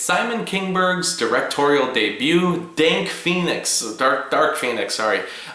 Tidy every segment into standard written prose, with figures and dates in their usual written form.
Simon Kinberg's directorial debut, Dark Phoenix,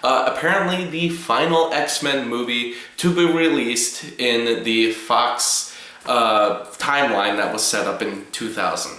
apparently the final X-Men movie to be released in the Fox timeline that was set up in 2000.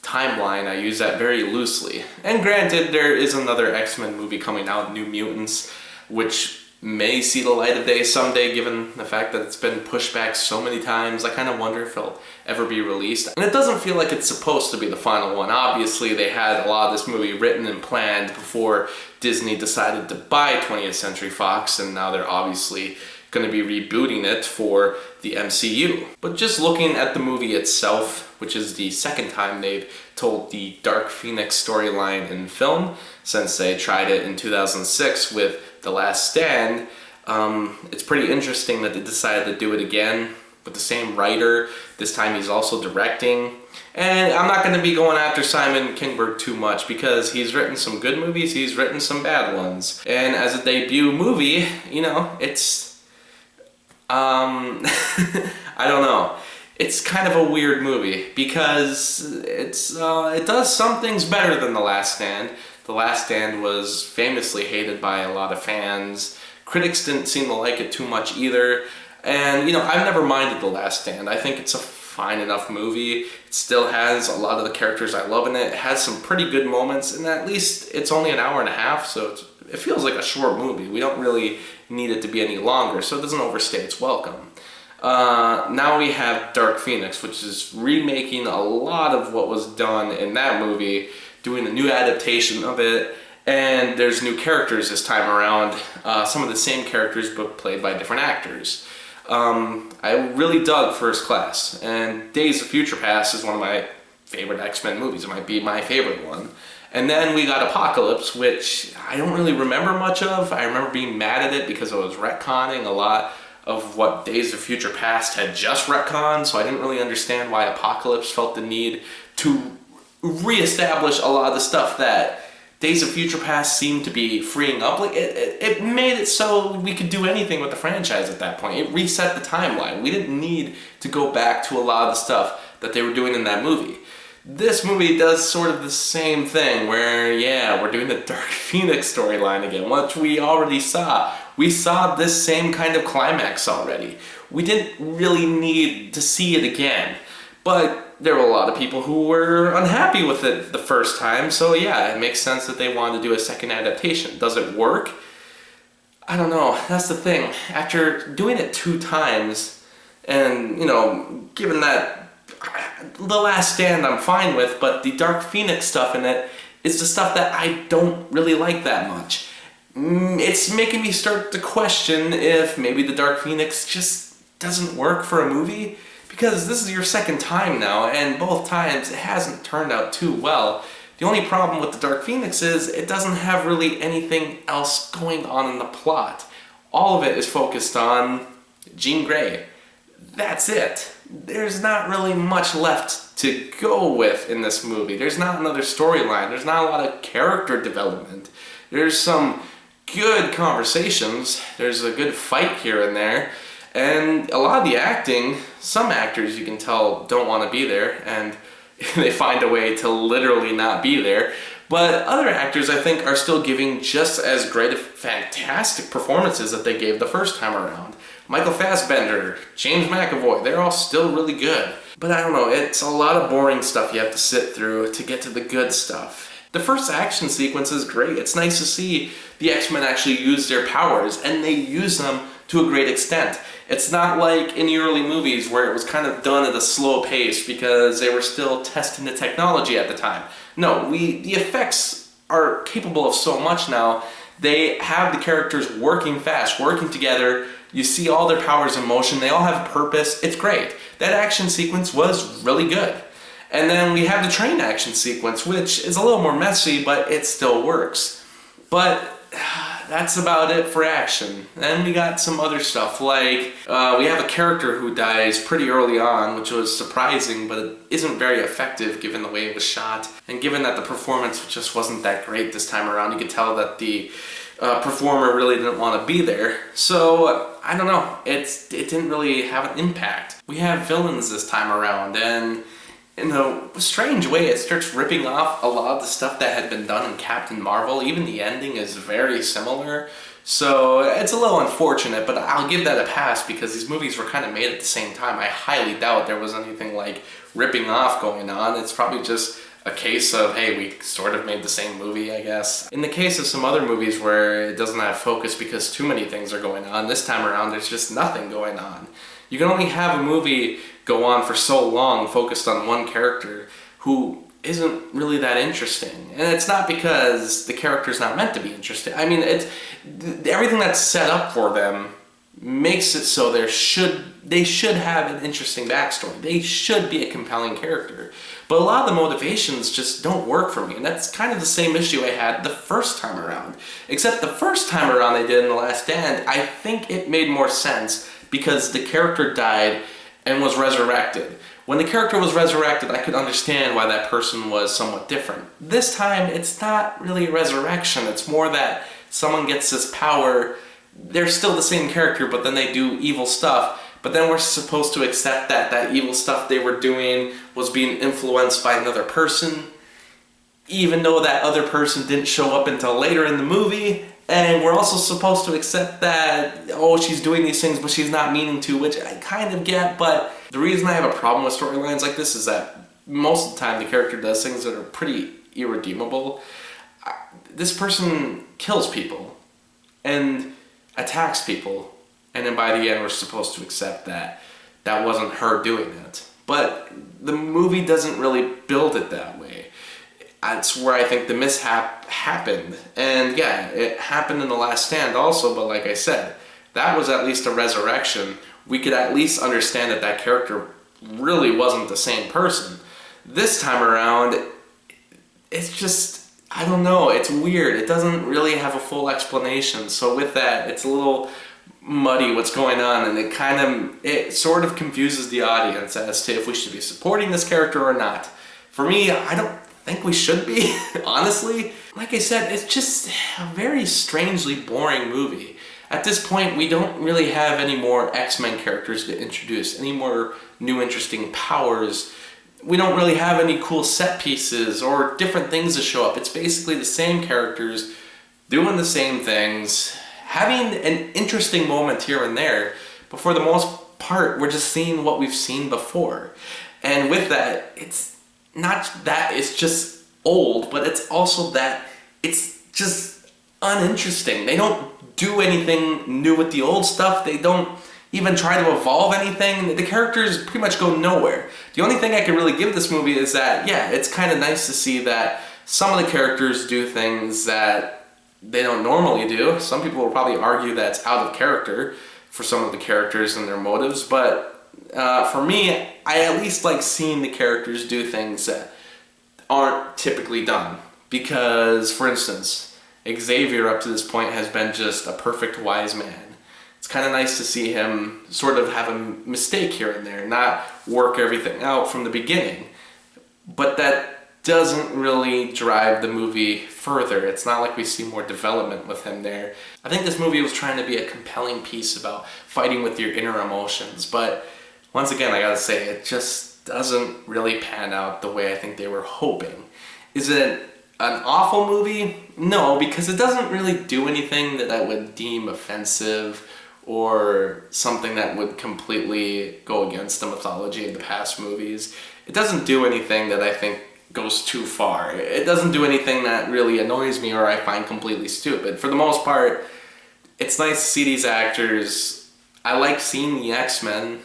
Timeline, I use that very loosely. And granted, there is another X-Men movie coming out, New Mutants, which may see the light of day someday, given the fact that it's been pushed back so many times. I kind of wonder if it'll ever be released. And it doesn't feel like it's supposed to be the final one. Obviously, they had a lot of this movie written and planned before Disney decided to buy 20th Century Fox, and now they're obviously going to be rebooting it for the MCU. But just looking at the movie itself, which is the second time they've told the Dark Phoenix storyline in film, since they tried it in 2006 with The Last Stand, it's pretty interesting that they decided to do it again with the same writer. This time he's also directing. And I'm not going to be going after Simon Kinberg too much because he's written some good movies, he's written some bad ones. And as a debut movie, you know, it's... I don't know. It's kind of a weird movie because it does some things better than The Last Stand. The Last Stand was famously hated by a lot of fans. Critics didn't seem to like it too much either. And, you know, I've never minded The Last Stand. I think it's a fine enough movie. It still has a lot of the characters I love in it. It has some pretty good moments, and at least it's only an hour and a half, so it feels like a short movie. We don't really need it to be any longer, so it doesn't overstay its welcome. Now we have Dark Phoenix, which is remaking a lot of what was done in that movie, doing a new adaptation of it, and there's new characters this time around. Some of the same characters, but played by different actors. I really dug First Class, and Days of Future Past is one of my favorite X-Men movies. It might be my favorite one. And then we got Apocalypse, which I don't really remember much of. I remember being mad at it because it was retconning a lot of what Days of Future Past had just retconned, so I didn't really understand why Apocalypse felt the need to reestablish a lot of the stuff that Days of Future Past seemed to be freeing up. Like it made it so we could do anything with the franchise at that point. It reset the timeline. We didn't need to go back to a lot of the stuff that they were doing in that movie. This movie does sort of the same thing where, yeah, we're doing the Dark Phoenix storyline again, which we already saw. We saw this same kind of climax already. We didn't really need to see it again. But there were a lot of people who were unhappy with it the first time, so yeah, it makes sense that they wanted to do a second adaptation. Does it work? I don't know. That's the thing. After doing it 2 times, and, you know, given that The Last Stand I'm fine with, but the Dark Phoenix stuff in it is the stuff that I don't really like that much. It's making me start to question if maybe the Dark Phoenix just doesn't work for a movie, because this is your second time now, and both times it hasn't turned out too well. The only problem with the Dark Phoenix is it doesn't have really anything else going on in the plot. All of it is focused on Jean Grey. That's it. There's not really much left to go with in this movie. There's not another storyline. There's not a lot of character development. There's some good conversations. There's a good fight here and there. And a lot of the acting, some actors you can tell don't want to be there, and they find a way to literally not be there. But other actors, I think, are still giving just as great fantastic performances that they gave the first time around. Michael Fassbender, James McAvoy, they're all still really good. But I don't know, it's a lot of boring stuff you have to sit through to get to the good stuff. The first action sequence is great. It's nice to see the X-Men actually use their powers, and they use them to a great extent. It's not like in the early movies where it was kind of done at a slow pace because they were still testing the technology at the time. No, the effects are capable of so much now. They have the characters working fast, working together. You see all their powers in motion. They all have a purpose. It's great. That action sequence was really good. And then we have the train action sequence, which is a little more messy, but it still works. But that's about it for action. Then we got some other stuff, like we have a character who dies pretty early on, which was surprising, but it isn't very effective given the way it was shot. And given that the performance just wasn't that great this time around, you could tell that the performer really didn't want to be there. So, I don't know, it didn't really have an impact. We have villains this time around, and in a strange way, it starts ripping off a lot of the stuff that had been done in Captain Marvel. Even the ending is very similar. So it's a little unfortunate, but I'll give that a pass because these movies were kind of made at the same time. I highly doubt there was anything like ripping off going on. It's probably just a case of, hey, we sort of made the same movie, I guess. In the case of some other movies where it doesn't have focus because too many things are going on, this time around there's just nothing going on. You can only have a movie go on for so long focused on one character who isn't really that interesting. And it's not because the character's not meant to be interesting. I mean, everything that's set up for them makes it so they should have an interesting backstory. They should be a compelling character. But a lot of the motivations just don't work for me. And that's kind of the same issue I had the first time around. Except the first time around they did in The Last Stand, I think it made more sense because the character died and was resurrected. When the character was resurrected, I could understand why that person was somewhat different. This time, it's not really a resurrection. It's more that someone gets this power. They're still the same character, but then they do evil stuff. But then we're supposed to accept that that evil stuff they were doing was being influenced by another person, even though that other person didn't show up until later in the movie. And we're also supposed to accept that, oh, she's doing these things, but she's not meaning to, which I kind of get. But the reason I have a problem with storylines like this is that most of the time the character does things that are pretty irredeemable. This person kills people and attacks people, and then by the end we're supposed to accept that that wasn't her doing it. But the movie doesn't really build it that way. That's where I think the mishap happened. And yeah, it happened in The Last Stand also, but like I said, that was at least a resurrection. We could at least understand that that character really wasn't the same person. This time around, it's just, I don't know, it's weird. It doesn't really have a full explanation. So with that, it's a little muddy what's going on, and it sort of confuses the audience as to if we should be supporting this character or not. For me, I don't think we should be, honestly. Like I said, it's just a very strangely boring movie. At this point, we don't really have any more X-Men characters to introduce, any more new interesting powers. We don't really have any cool set pieces or different things to show up. It's basically the same characters doing the same things, having an interesting moment here and there, but for the most part, we're just seeing what we've seen before. And with that, it's not that it's just old, but it's also that it's just uninteresting. They don't do anything new with the old stuff. They don't even try to evolve anything. The characters pretty much go nowhere. The only thing I can really give this movie is that, yeah, it's kind of nice to see that some of the characters do things that they don't normally do. Some people will probably argue that's out of character for some of the characters and their motives, but for me, I at least like seeing the characters do things that aren't typically done. Because, for instance, Xavier up to this point has been just a perfect wise man. It's kind of nice to see him sort of have a mistake here and there, not work everything out from the beginning. But that doesn't really drive the movie further. It's not like we see more development with him there. I think this movie was trying to be a compelling piece about fighting with your inner emotions, but once again, I gotta say, it just doesn't really pan out the way I think they were hoping. Is it an awful movie? No, because it doesn't really do anything that I would deem offensive or something that would completely go against the mythology of the past movies. It doesn't do anything that I think goes too far. It doesn't do anything that really annoys me or I find completely stupid. For the most part, it's nice to see these actors. I like seeing the X-Men.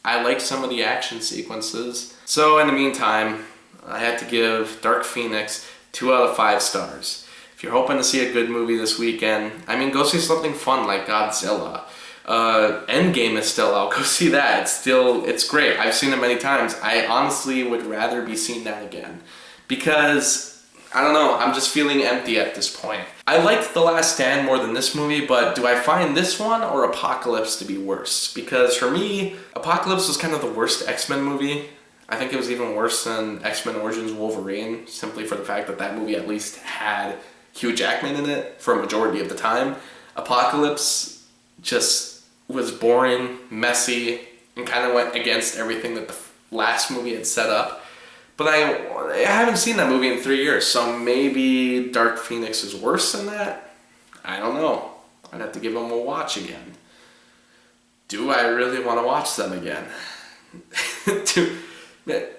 I like some of the action sequences. So in the meantime, I had to give Dark Phoenix 2 out of 5 stars. If you're hoping to see a good movie this weekend, I mean, go see something fun like Godzilla. Endgame is still out. Go see that. It's great. I've seen it many times. I honestly would rather be seeing that again. Because, I don't know, I'm just feeling empty at this point. I liked The Last Stand more than this movie, but do I find this one or Apocalypse to be worse? Because for me, Apocalypse was kind of the worst X-Men movie. I think it was even worse than X-Men Origins Wolverine, simply for the fact that that movie at least had Hugh Jackman in it for a majority of the time. Apocalypse just was boring, messy, and kind of went against everything that the last movie had set up. But I haven't seen that movie in 3 years, so maybe Dark Phoenix is worse than that? I don't know. I'd have to give them a watch again. Do I really want to watch them again?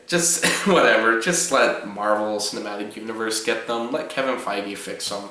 Just whatever. Just let Marvel Cinematic Universe get them. Let Kevin Feige fix them.